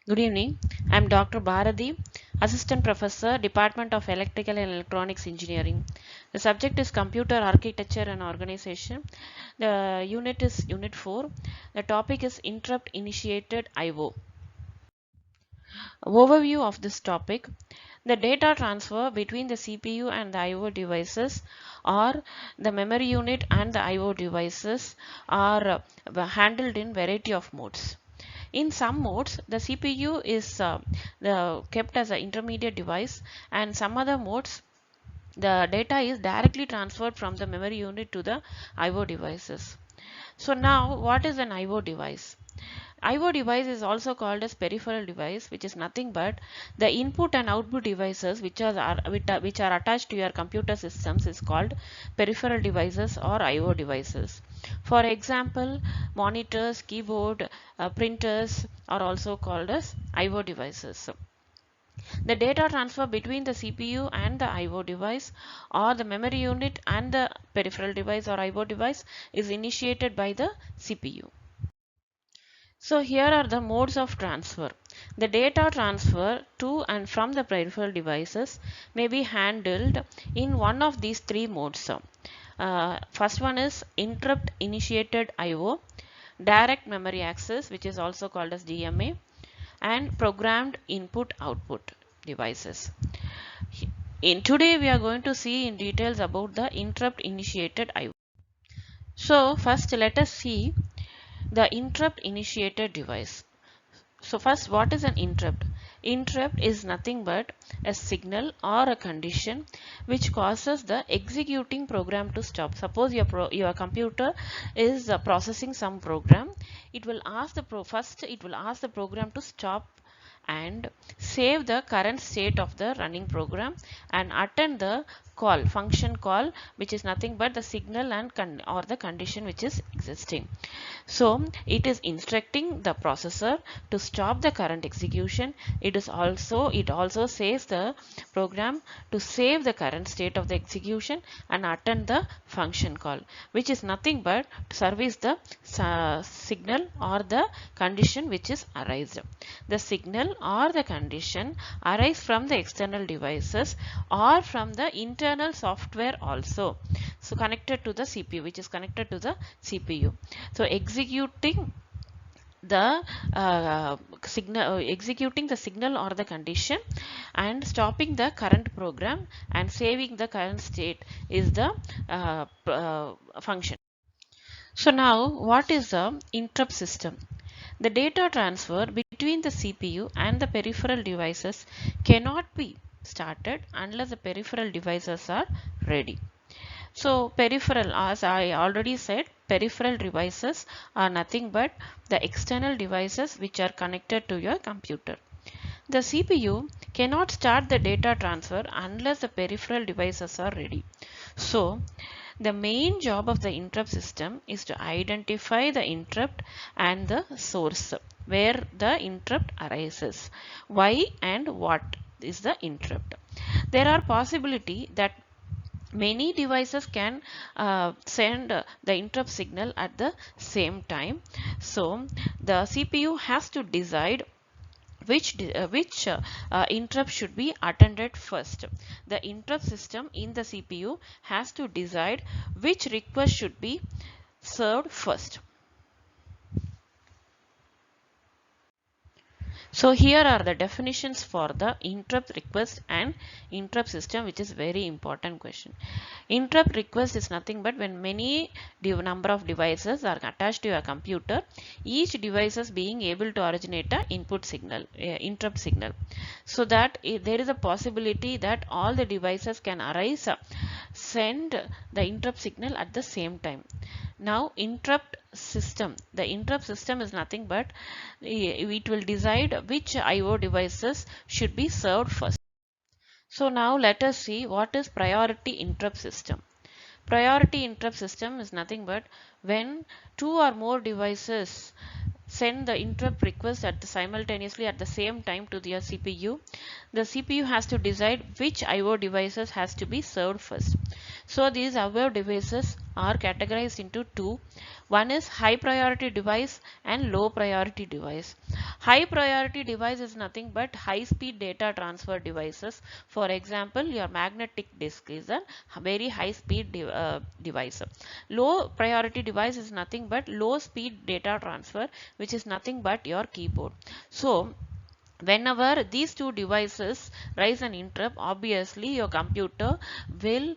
Good evening. I am Dr. Bharati, Assistant Professor, Department of Electrical and Electronics Engineering. The subject is Computer Architecture and Organization. The unit is Unit 4. The topic is Interrupt Initiated I/O. Overview of this topic. The data transfer between the CPU and the I/O devices or the memory unit and the I/O devices are handled in variety of modes. In some modes, the CPU is kept as an intermediate device, and some other modes, the data is directly transferred from the memory unit to the I/O devices. So now, what is an I/O device? I/O device is also called as peripheral device, which is nothing but the input and output devices which are attached to your computer systems is called peripheral devices or I/O devices. For example, monitors, keyboard, printers are also called as I/O devices. The data transfer between the CPU and the I/O device or the memory unit and the peripheral device or I/O device is initiated by the CPU. So here are the modes of transfer. The data transfer to and from the peripheral devices may be handled in one of these three modes. First one is interrupt initiated I/O, direct memory access, which is also called as DMA, and programmed input output devices. In today we are going to see in details about the interrupt initiated I/O. So first let us see the interrupt initiated device. So first, what is an interrupt? Interrupt is nothing but a signal or a condition which causes the executing program to stop. Suppose your computer is processing some program. It will ask the program to stop and save the current state of the running program and attend the function call, which is nothing but the signal and or the condition which is existing. So it is instructing the processor to stop the current execution. It also says the program to save the current state of the execution and attend the function call, which is nothing but to service the signal or the condition which is arised. The signal or the condition arise from the external devices or from the internal software also. So connected to the CPU, which is connected to the CPU. So executing the signal or the condition and stopping the current program and saving the current state is the function. So now, what is the interrupt system? The data transfer between the CPU and the peripheral devices cannot be started unless the peripheral devices are ready. So peripheral, as I already said, peripheral devices are nothing but the external devices which are connected to your computer. The CPU cannot start the data transfer unless the peripheral devices are ready. So the main job of the interrupt system is to identify the interrupt and the source where the interrupt arises. Why and what is the interrupt? There are possibility that many devices can send the interrupt signal at the same time. So the CPU has to decide which interrupt should be attended first. The interrupt system in the CPU has to decide which request should be served first. So here are the definitions for the interrupt request and interrupt system, which is very important question. Interrupt request is nothing but when many number of devices are attached to your computer, each device is being able to originate a input signal, interrupt signal, so that there is a possibility that all the devices can arise, send the interrupt signal at the same time. Now the interrupt system is nothing but it will decide which IO devices should be served first. So now let us see what is priority interrupt system. Priority interrupt system is nothing but when two or more devices send the interrupt request simultaneously at the same time to the CPU. The CPU has to decide which IO devices has to be served first. So these above devices are categorized into two. One is high priority device and low priority device. High priority device is nothing but high speed data transfer devices. For example, your magnetic disk is a very high speed device. Low priority device is nothing but low speed data transfer, which is nothing but your keyboard. So whenever these two devices raise an interrupt, obviously your computer will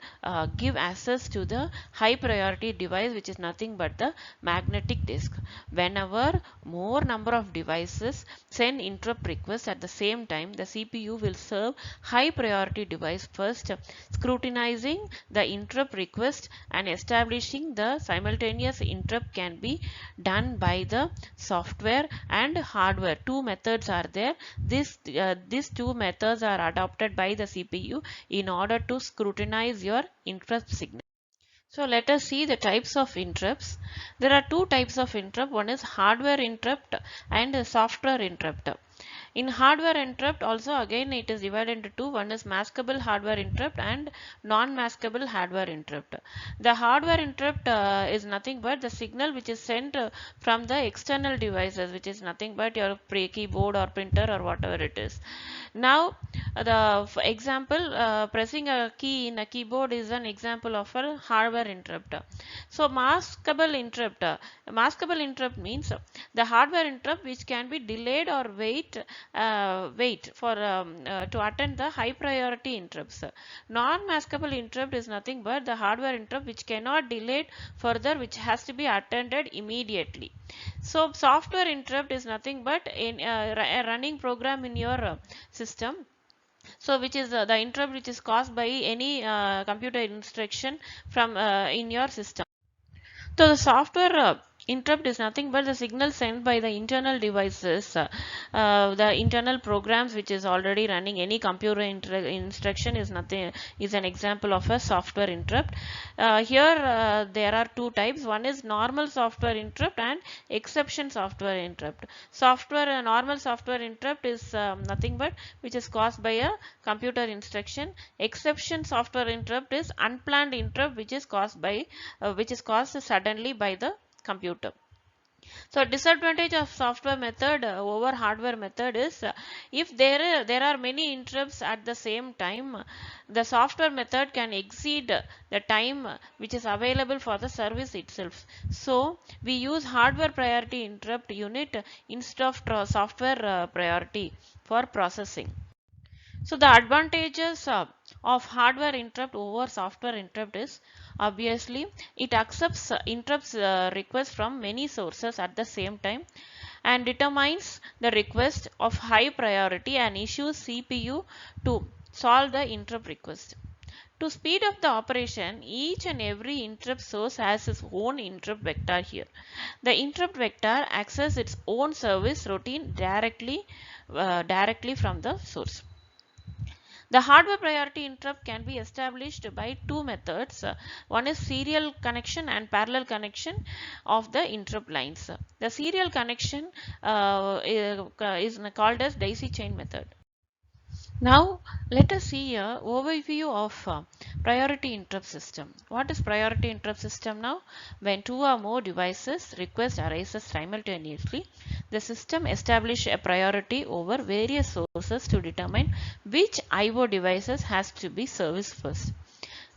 give access to the high priority device, which is nothing but the magnetic disk. Whenever more number of devices send interrupt requests at the same time, the CPU will serve high priority device first, scrutinizing the interrupt request and establishing the simultaneous interrupt can be done by the software and hardware. Two methods are there. These two methods are adopted by the CPU in order to scrutinize your interrupt signal. So let us see the types of interrupts. There are two types of interrupt. One is hardware interrupt and software interrupt. In hardware interrupt also again it is divided into two. One is maskable hardware interrupt and non-maskable hardware interrupt. The hardware interrupt is nothing but the signal which is sent from the external devices, which is nothing but your keyboard or printer or whatever it is. Now for example, pressing a key in a keyboard is an example of a hardware interrupt. So maskable interrupt means the hardware interrupt which can be delayed or wait for to attend the high priority interrupts. Non-maskable interrupt is nothing but the hardware interrupt which cannot delay further, which has to be attended immediately. So software interrupt is nothing but in a running program in your system. So which is the interrupt which is caused by any computer instruction from in your system. So the software interrupt is nothing but the signal sent by the internal devices, the internal programs which is already running. Any computer instruction is nothing, is an example of a software interrupt. Here there are two types. One is normal software interrupt and exception software interrupt. Normal software interrupt is nothing but which is caused by a computer instruction. Exception software interrupt is unplanned interrupt which is caused suddenly by the computer. So disadvantage of software method over hardware method is if there are many interrupts at the same time, the software method can exceed the time which is available for the service itself. So we use hardware priority interrupt unit instead of software priority for processing. So the advantages of hardware interrupt over software interrupt is obviously it accepts interrupts requests from many sources at the same time and determines the request of high priority and issues CPU to solve the interrupt request. To speed up the operation, each and every interrupt source has its own interrupt vector here. The interrupt vector accesses its own service routine directly from the source. The hardware priority interrupt can be established by two methods. One is serial connection and parallel connection of the interrupt lines. The serial connection is called as daisy chain method. Now let us see a overview of priority interrupt system. What is priority interrupt system now? When two or more devices request arises simultaneously, the system establishes a priority over various sources to determine which IO devices has to be serviced first.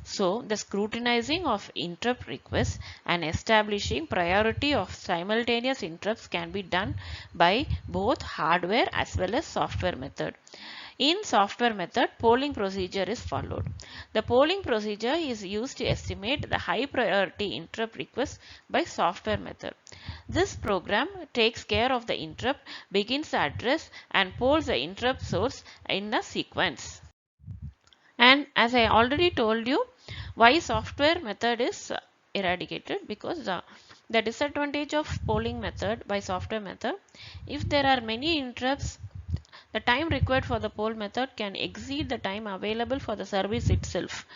So the scrutinizing of interrupt requests and establishing priority of simultaneous interrupts can be done by both hardware as well as software method. In software method, polling procedure is followed. The polling procedure is used to estimate the high priority interrupt request by software method. This program takes care of the interrupt, begins the address and polls the interrupt source in a sequence. And as I already told you, why software method is eradicated, because the disadvantage of polling method by software method, if there are many interrupts, the time required for the poll method can exceed the time available for the service itself.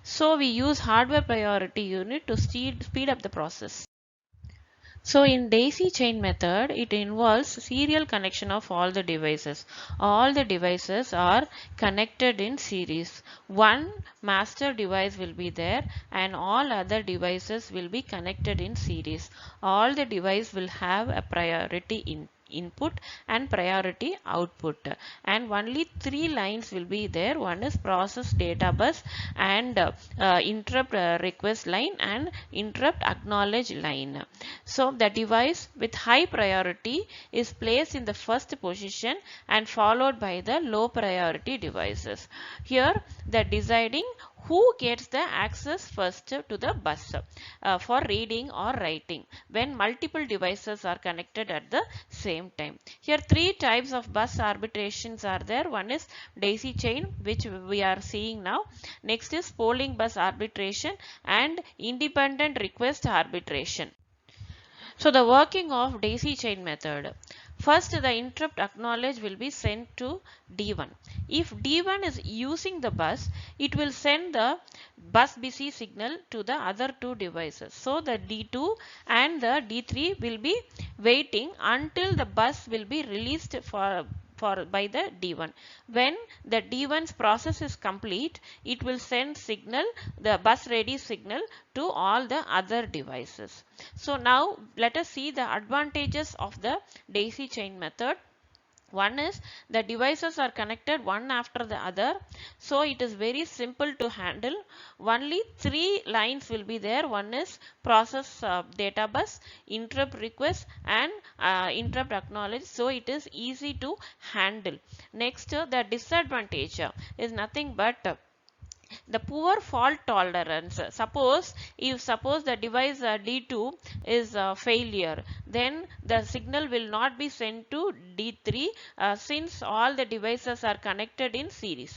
So we use hardware priority unit to speed up the process. So in daisy chain method, it involves serial connection of all the devices. All the devices are connected in series. One master device will be there and all other devices will be connected in series. All the device will have a priority input and priority output, and only three lines will be there. One is process data bus and interrupt request line and interrupt acknowledge line. So the device with high priority is placed in the first position and followed by the low priority devices. Here the deciding who gets the access first to the bus for reading or writing when multiple devices are connected at the same time. Here three types of bus arbitrations are there. One is daisy chain, which we are seeing now. Next is polling bus arbitration and independent request arbitration. So the working of daisy chain method. First, the interrupt acknowledge will be sent to D1. If D1 is using the bus, it will send the bus busy signal to the other two devices. So the D2 and the D3 will be waiting until the bus will be released by the D1. When the D1's process is complete, it will send signal, the bus ready signal, to all the other devices. So now let us see the advantages of the daisy chain method. One is the devices are connected one after the other, so it is very simple to handle. Only three lines will be there. One is process data bus, interrupt request and interrupt acknowledge, so it is easy to handle. Next, the disadvantage is nothing but the poor fault tolerance. Suppose the device D2 is failure, then the signal will not be sent to D3 since all the devices are connected in series.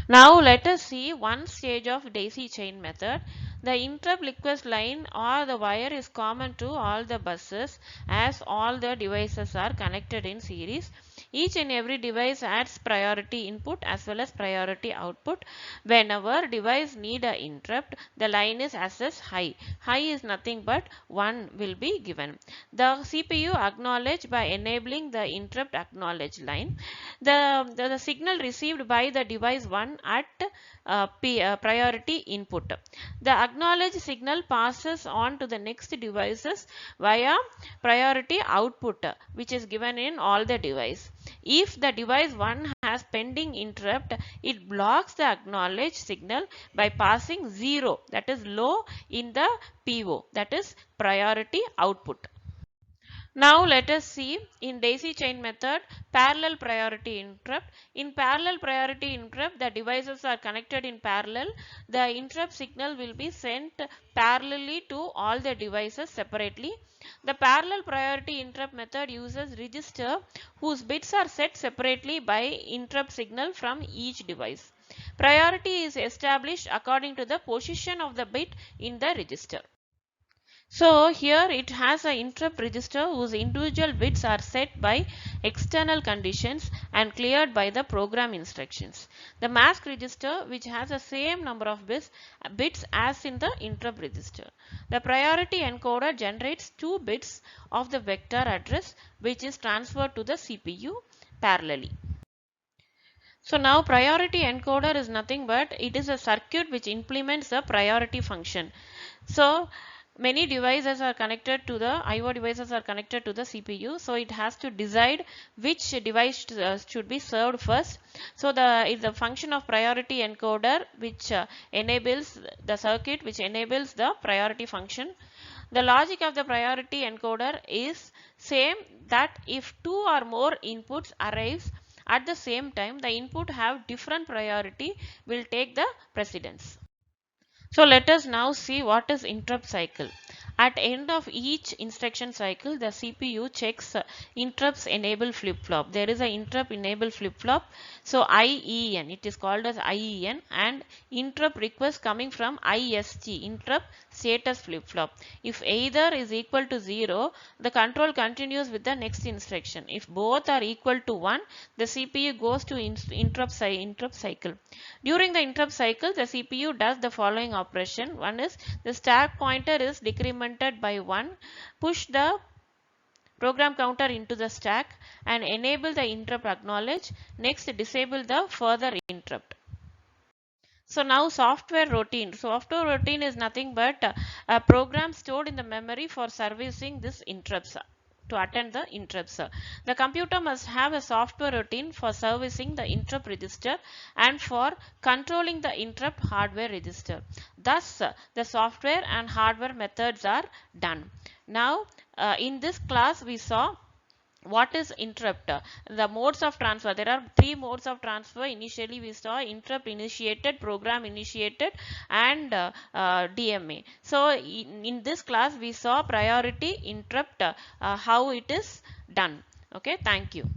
Now let us see one stage of daisy chain method. The interrupt request line or the wire is common to all the buses as all the devices are connected in series. Each and every device adds priority input as well as priority output. Whenever device need a interrupt, the line is assessed high. High is nothing but 1 will be given. The CPU acknowledge by enabling the interrupt acknowledge line. The signal received by the device 1 at priority input. The acknowledge signal passes on to the next devices via priority output, which is given in all the device. If the device 1 has pending interrupt, it blocks the acknowledge signal by passing 0, that is low, in the PO, that is priority output. Now let us see in daisy chain method parallel priority interrupt. In parallel priority interrupt, the devices are connected in parallel. The interrupt signal will be sent parallelly to all the devices separately. The parallel priority interrupt method uses register whose bits are set separately by interrupt signal from each device. Priority is established according to the position of the bit in the register. So here it has an interrupt register whose individual bits are set by external conditions and cleared by the program instructions. The mask register, which has the same number of bits as in the interrupt register. The priority encoder generates 2 bits of the vector address, which is transferred to the CPU parallelly. So now priority encoder is nothing but it is a circuit which implements the priority function. So many devices are connected to the IO devices are connected to the CPU, so it has to decide which device should be served first. So is the function of priority encoder which enables the circuit which enables the priority function. The logic of the priority encoder is same, that if 2 or more inputs arrives at the same time, the input have different priority will take the precedence. So let us now see what is interrupt cycle. At end of each instruction cycle, the CPU checks interrupts enable flip-flop. There is an interrupt enable flip-flop. So IEN, it is called as IEN, and interrupt request coming from IST, interrupt status flip-flop. If either is equal to 0, the control continues with the next instruction. If both are equal to 1, the CPU goes to interrupt cycle. During the interrupt cycle, the CPU does the following operation. One is the stack pointer is decremented incremented by 1, push the program counter into the stack and enable the interrupt acknowledge. Next, disable the further interrupt. So now software routine. Software routine is nothing but a program stored in the memory for servicing this interrupts, to attend the interrupts. The computer must have a software routine for servicing the interrupt register and for controlling the interrupt hardware register. Thus, the software and hardware methods are done. Now, in this class we saw what is interrupt, the modes of transfer. There are three modes of transfer. Initially we saw interrupt initiated, program initiated, and DMA. So in this class we saw priority interrupt, how it is done. Okay, thank you.